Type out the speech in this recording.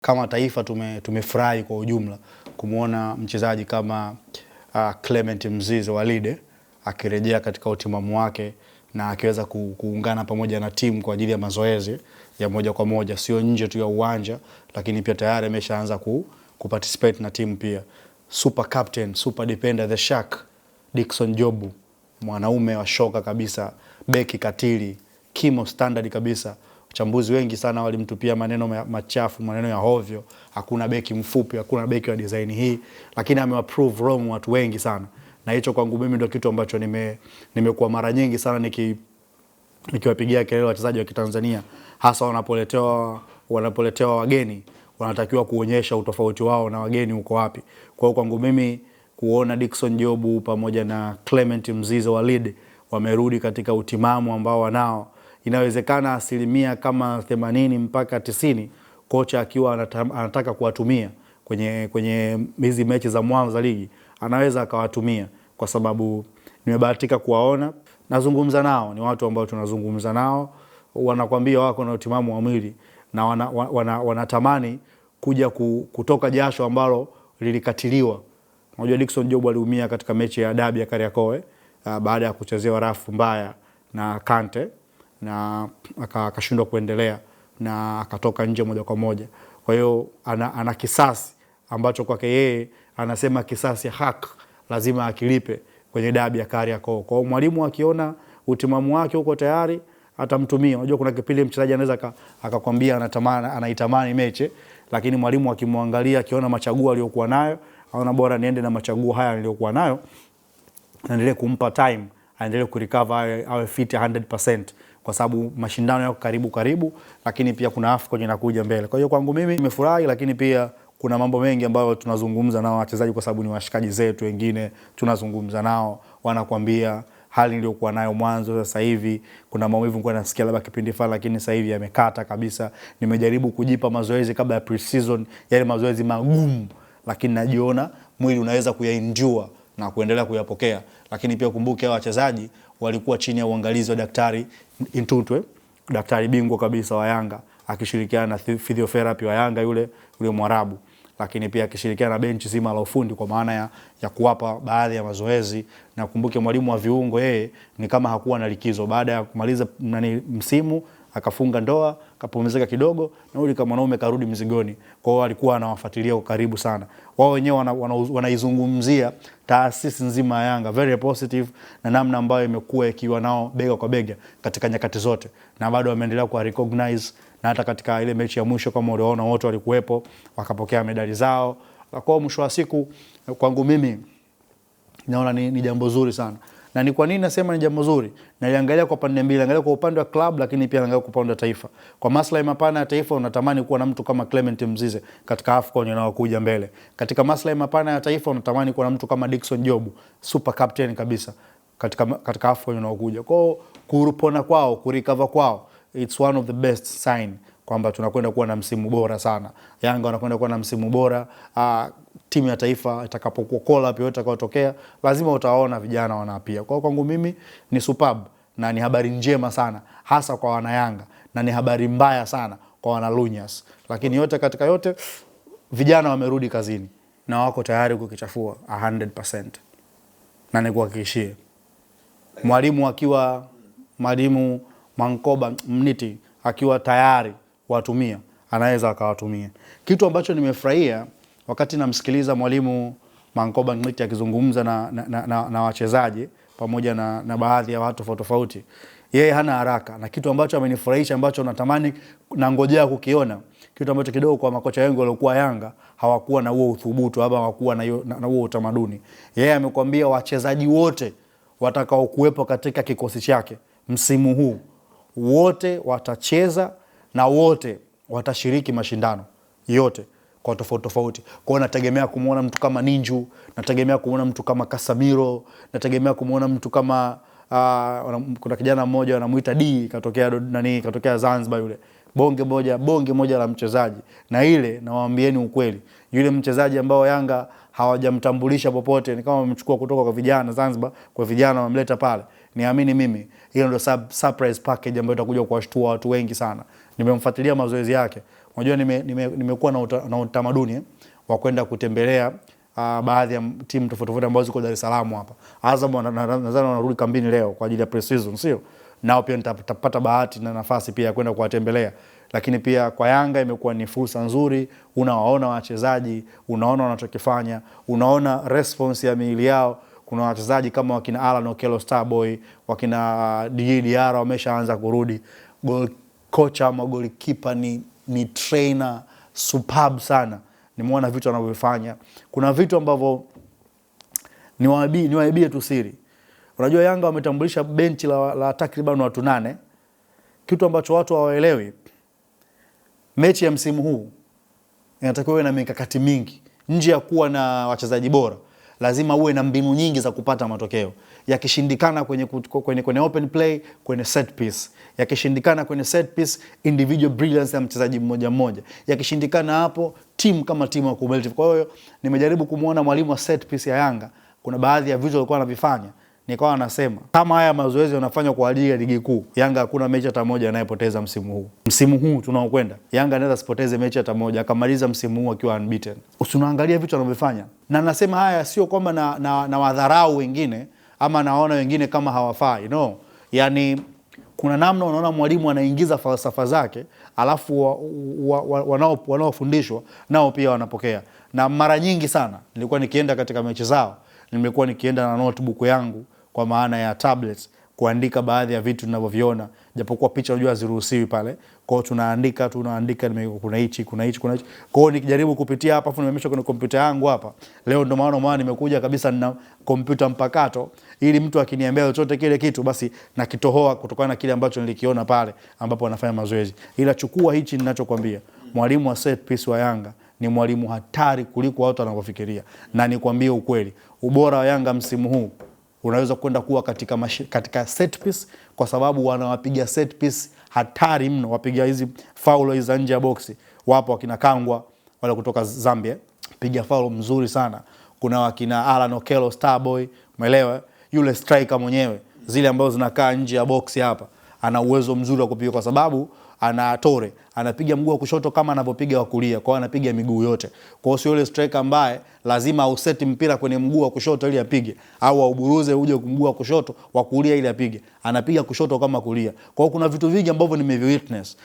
Kama taifa tumefurahi kwa ujumla kumuona mchezaji kama Clement Mzize Walid akirejea katika utimamu wake na akiweza kuungana pamoja na timu kwa ajili ya mazoezi ya moja kwa moja, sio nje tu ya uwanja, lakini pia tayari ameshaanza kuparticipate na timu pia. Super captain, super defender, the Shark Dickson Jobu, mwanaume wa shoka kabisa, beki katili, kimo standard kabisa. Wachambuzi wengi sana walimtupia maneno machafu, maneno ya hovyo, hakuna beki mfupi, hakuna beki wa design hii, lakini amewaprove wrong watu wengi sana. Na hicho kwangu mimi ndio kitu ambacho nimekuwa mara nyingi sana nikiwapigia kelele wachezaji wa Kitanzania, hasa wanapoletewa wageni, wanatakiwa kuonyesha utofauti wao na wageni uko wapi. Kwa hiyo kwangu mimi kuona Dickson Jobu pamoja na Clement Mzize Walid wamerudi katika utimamu ambao wanao, inawezekana asilimia kama 80 mpaka 90, kocha akiwa anataka kuwatumia kwenye hizi mechi za mwanzo za ligi, anaweza akawatumia, kwa sababu nimebahatika kuwaona, nazungumza nao, ni watu ambao tunazungumza nao, wanakuambia wako na utimamu wa mwili na wanatamani kuja kutoka jasho ambalo lilikatiliwa. Unajua Dickson Jobu aliumia katika mechi ya dabi ya Kariakoo baada ya kuchezewa rafu mbaya na Kante, na akashindwa kuendelea na akatoka nje moja kwa moja. Kwa hiyo ana kisasi ambacho kwake yeye anasema kisasi haki lazima akilipe kwenye dabi ya Kariakoo. Kwa hiyo mwalimu akiona utimamu wake uko tayari atamtumia. Unajua kuna kipindi mchezaji anaweza akakwambia anaitamani mechi, lakini mwalimu akimwangalia akiona machaguo aliyokuwa nayo, aona bora niende na machaguo haya niliyokuwa nayo, naendelee kumpa time, aendelee kurecover, awe fit 100%, kwa sababu mashindano yako karibu, lakini pia kuna AFCON inakuja mbele. Kwa hiyo kwangu mimi nimefurahi, lakini pia kuna mambo mengi ambayo tunazungumza nao wachezaji, kwa sababu ni washikaji zetu, wengine tunazungumza nao, wanakuambia hali niliyokuwa nayo mwanzo, sasa hivi kuna maumivu nilikuwa nasikia labda kipindi fulani, lakini sasa hivi yamekata kabisa. Nimejaribu kujipa mazoezi kabla ya pre-season, yale mazoezi magumu, lakini najiona mwili unaweza kuyaendure na kuendelea kuyapokea. Lakini pia kumbuke hao wachezaji walikuwa chini ya uangalizi wa Daktari Intutwe, daktari bingwa kabisa wa Yanga, akishirikiana na physiotherapy wa Yanga yule Mwarabu, lakini pia akishirikiana na benchi zima la ufundi kwa maana ya kuwapa baadhi ya mazoezi. Na kumbuke mwalimu wa viungo yeye ni kama hakuwa na likizo, baada ya kumaliza msimu akafunga ndoa, akapumzika kidogo, na yule kama mwanaume karudi mzigoni. Kwa hiyo alikuwa anawafuatilia kwa karibu sana. Wao wenyewe wanaizungumzia taasisi nzima ya Yanga very positive, na namna ambayo imekuwa ikiwa nao bega kwa bega katika nyakati zote, na bado wameendelea ku recognize, na hata katika ile mechi ya mwisho kama uliona wote walikuwepo wakapokea medali zao. Kwa mwisho wa siku kwangu mimi naona ni jambo zuri sana. Na ni kwa nini nasema ni jambo zuri? Naliangalia kwa pande mbili, angalia kwa upande wa club, lakini pia angalia kwa upande wa taifa. Kwa maslahi mapana ya taifa, unatamani kuwa na mtu kama Clement Mzize katika AFCON inayokuja mbele. Katika maslahi mapana ya taifa, unatamani kuwa na mtu kama Dickson Jobu, super captain kabisa katika AFCON inayokuja. Kwa kurupona kwao, kurecover kwao, it's one of the best sign kwamba tunakwenda kuwa na msimu bora sana. Yanga wanakwenda kuwa na msimu bora. Timu ya taifa itakapokuwa call up yote itakayotokea, lazima utaona vijana wanapia. Kwa kwangu mimi ni superb, na ni habari njema sana hasa kwa wana Yanga, na ni habari mbaya sana kwa wana Lunyas. Lakini yote katika yote, vijana wamerudi kazini na wako tayari kukichafua 100%. Na nikuhakikishie, mwalimu Mankoba Mniti akiwa tayari kuwatumia, anaweza akawatumia. Kitu ambacho nimefurahia wakati namsikiliza mwalimu Mankoba Mniti akizungumza na wachezaji pamoja na baadhi ya watu tofauti, yeye hana haraka, na kitu ambacho amenifurahisha, ambacho natamani na ngojea kukiona, kitu ambacho kidogo kwa makocha wengi waliokuwa Yanga hawakuwa na huo uthubutu, au hawakuwa na huo utamaduni. Yeye amekwambia wachezaji wote watakao kuwepo katika kikosi chake msimu huu, wote watacheza na wote watashiriki mashindano yote kwa tofauti. Kwa hiyo nategemea kumuona mtu kama Ninju, nategemea kumuona mtu kama Casemiro, nategemea kumuona mtu kama kuna kijana mmoja anamuita D katokea Zanzibar yule. Bonge moja la mchezaji. Na ile nawaambieni ukweli, yule mchezaji ambao Yanga hawajamtambulisha popote, ni kama wamechukua kutoka kwa vijana Zanzibar, kwa vijana wamemleta pale. Niamini mimi, hiyo ndio surprise package ambayo itakuja kuwashtua watu wengi sana. Nimemfuatilia mazoezi yake. Unajua nimekuwa na utamaduni wa kwenda kutembelea baadhi ya timu tofauti ambazo ziko Dar es Salaam hapa. Azam nadhani wanarudi kambini leo kwa ajili ya pre-season, sio? Nao pia nitapata bahati na nafasi pia kwenda kuwatembelea. Lakini pia kwa Yanga imekuwa ni fursa nzuri, unawaona wachezaji, unaona wanachokifanya, unaona response ya miili yao. Kuna wachezaji kama wakina Alan Okello Starboy, wakina Djigui Diarra wameshaanza kurudi. Kocha ama goalkeeper ni trainer superb sana. Nimeona vitu anavyofanya. Kuna vitu ambavyo niwaibie tu siri. Unajua Yanga wametambulisha benchi la takriban watu 8. Kitu ambacho watu hawaelewi, mechi ya msimu huu inatakiwa iwe na mikakati mingi. Nje ya kuwa na wachezaji bora, lazima uwe na mbinu nyingi za kupata matokeo. Yakishindikana kwenye open play, kwenye set piece. Yakishindikana kwenye set piece, individual brilliance ya mchezaji mmoja mmoja. Yakishindikana hapo, timu kama timu ya kubelti. Kwa hiyo nimejaribu kumuona mwalimu wa set piece ya Yanga, kuna baadhi ya vitu alikuwa anavifanya. Nikawa nasema kama haya mazoezi yanafanywa kwa ajili ya ligi kuu, Yanga hakuna mechi hata moja anayepoteza msimu huu. Msimu huu tunaokwenda, Yanga anaweza sipoteze mechi hata moja, akamaliza msimu huu akiwa unbeaten. Usiangalia vitu anavyofanya. Na nasema haya sio kwamba na wadharau wengine ama naona wengine kama hawafai. No. Yaani kuna namna unaona mwalimu anaingiza falsafa zake, alafu wanaofundishwa nao pia wanapokea. Na mara nyingi sana nilikuwa nikienda katika mechi zao, nimekuwa nikienda na notebook yangu kwa maana ya tablets kuandika baadhi ya vitu ninavyoviona, japokuwa picha unajua haziruhusiwi pale. Kwa hiyo tunaandika kuna hichi. Kwa hiyo nikijaribu kupitia hapa afu nimemesha kwenye kompyuta yangu hapa. Leo ndo maana nimekuja kabisa na kompyuta mpakato ili mtu akiniambia chochote kile kitu basi nakitohoa kutokana na kile ambacho nilikiona pale ambapo wanafanya mazoezi. Ila chukua hichi ninachokwambia. Mwalimu wa set piece wa Yanga ni mwalimu hatari kuliko watu wanavyofikiria. Na nikwambie ukweli, ubora wa Yanga msimu huu unaweza kwenda kuwa katika set piece, kwa sababu wanawapiga set piece hatari mno. Wapiga hizi foul hizo nje ya boxi. Wapo wakina Kangwa wale kutoka Zambia, piga foul mzuri sana. Kuna wakina Alan Okello Starboy, umeelewa? Yule striker mwenyewe, zile ambazo zinakaa nje ya boxi hapa, ana uwezo mzuri wa kupiga kwa sababu ana tore, anapiga mguu wa kushoto kama anavyopiga wa kulia, kwa anapiga miguu yote. Kwa hiyo sio yule striker ambaye lazima auseti mpira kwenye mguu wa kushoto ili apige, au auburuze uje mguu wa kushoto wa kulia ili apige. Anapiga kushoto kama kulia. Kwa hiyo kuna vitu vingi ambavyo nimewitness